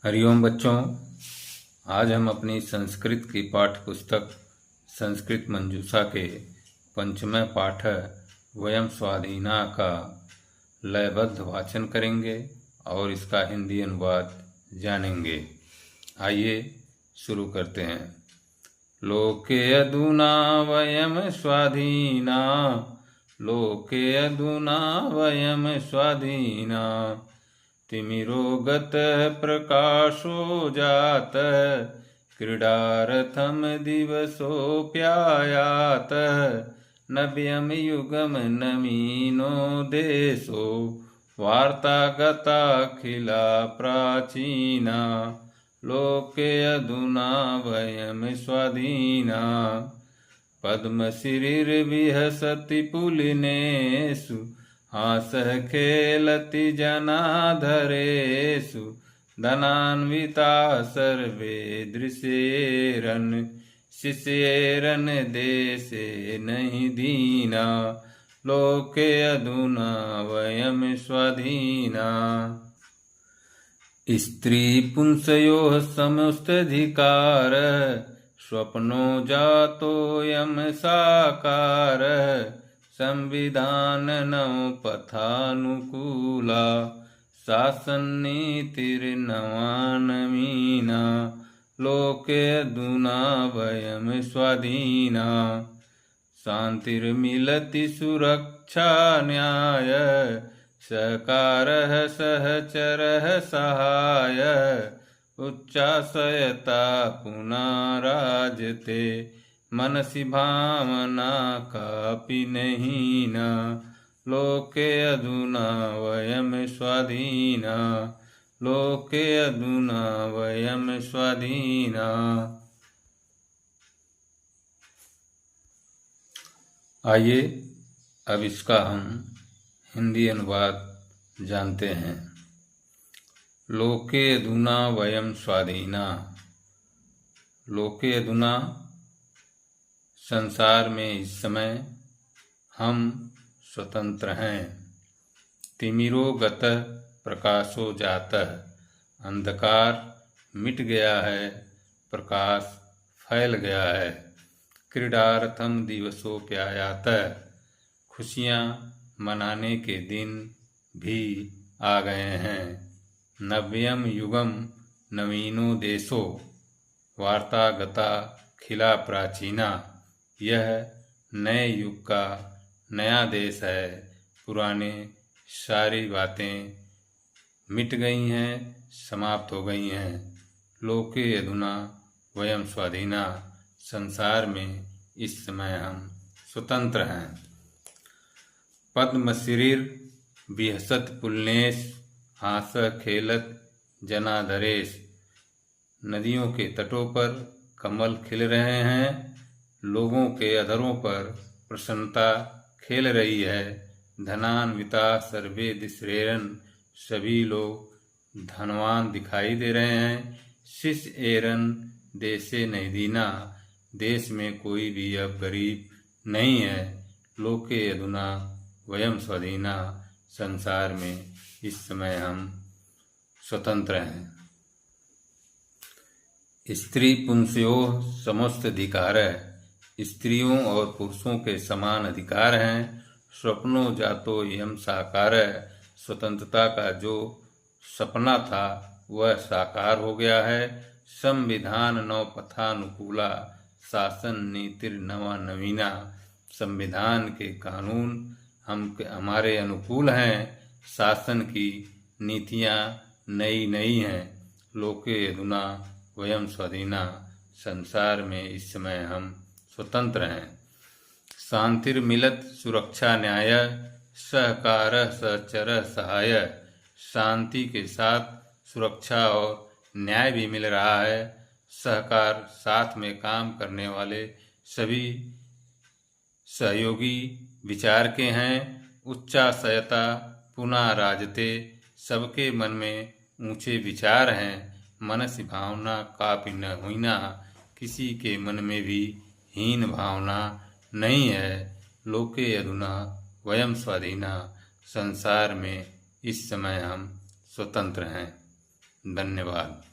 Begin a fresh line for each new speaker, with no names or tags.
हरिओम बच्चों, आज हम अपनी संस्कृत की पाठ्य पुस्तक संस्कृत मंजूषा के पंचमें पाठ वयम स्वाधीना का लयबद्ध वाचन करेंगे और इसका हिंदी अनुवाद जानेंगे। आइए शुरू करते हैं। लोके अधुना वयम स्वाधीना, लोके अधुना वयम स्वाधीना, तिमिरो गतः प्रकाशो जातः, क्रीडार्थं दिवसोऽप्यायातः, नव्यं युगं नवीनो देशो, वार्ता गताखिला प्राचीना, लोके अधुना वयं स्वाधीना, पद्मशिरिर्विहसति पुलिनेषु, हासः खेलति जनाधरेषु, धनान्विता सर्वे दृशेरन्, शिष्येरन् देशे नहि दीना, लोके अधुना वयं स्वाधीना। स्त्रीपुंसयोः समस्ताधिकारः, स्वप्नो जातोऽयं साकारः, संविधान नवपथानुकूला, शासननीतिर्नवा नवीना, लोके अधुना वयं स्वाधीना, शान्तिर्मिलति सुरक्षा न्याय, सहकारः सहचरः सहाय, उच्चासयता पुनराजते, मनसि भावना कापि नहीं न, लोके अधुना वयं स्वाधीना, लोके अधुना वयं स्वाधीना। आइए अब इसका हम हिंदी अनुवाद जानते हैं। लोके अधुना वयं स्वाधीना। लोके अधुना संसार में इस समय हम स्वतंत्र हैं। तिमिरो गतः प्रकाशो जातः, अंधकार मिट गया है, प्रकाश फैल गया है। क्रीडार्थम दिवसोऽप्यायातः, खुशियाँ मनाने के दिन भी आ गए हैं। नव्यम युगम नवीनो देशो, वार्ता गता खिला प्राचीना, यह नए युग का नया देश है। पुराने सारी बातें मिट गई हैं, समाप्त हो गई हैं। लोके अधुना वयं स्वाधीना, संसार में इस समय हम स्वतंत्र हैं। पद्मशिरिर विहसत पुलनेश, हास खेलत जनाधरेश, नदियों के तटों पर कमल खिल रहे हैं, लोगों के अधरों पर प्रसन्नता खेल रही है। धनान्विता सर्वे दिश्रेरन, सभी लोग धनवान दिखाई दे रहे हैं। शिष्य एरन देशे नहीं दीना, देश में कोई भी अब गरीब नहीं है। लोके अधुना वयं स्वाधीना, संसार में इस समय हम स्वतंत्र हैं। स्त्री पुंसयोः समस्त अधिकार है, स्त्रियों और पुरुषों के समान अधिकार हैं। स्वप्नो जातो यम साकार है, स्वतंत्रता का जो सपना था वह साकार हो गया है। संविधान नवपथानुकूला, शासन नीतिर्नवा नवीना, संविधान के कानून हमारे अनुकूल हैं, शासन की नीतियाँ नई नई हैं। लोके अधुना वयं स्वाधीना, संसार में इस समय हम स्वतंत्र हैं। शांतिर्मिलत सुरक्षा न्याय, सहकार सहचर सहाय, शांति के साथ सुरक्षा और न्याय भी मिल रहा है। सहकार साथ में काम करने वाले सभी सहयोगी विचार के हैं। उच्चाशयता पुनः राजते, सबके मन में ऊंचे विचार हैं। मनसि भावना कापि न हुईना, किसी के मन में भी हीन भावना नहीं है। लोके अधुना वयं स्वाधीना, संसार में इस समय हम स्वतंत्र हैं। धन्यवाद।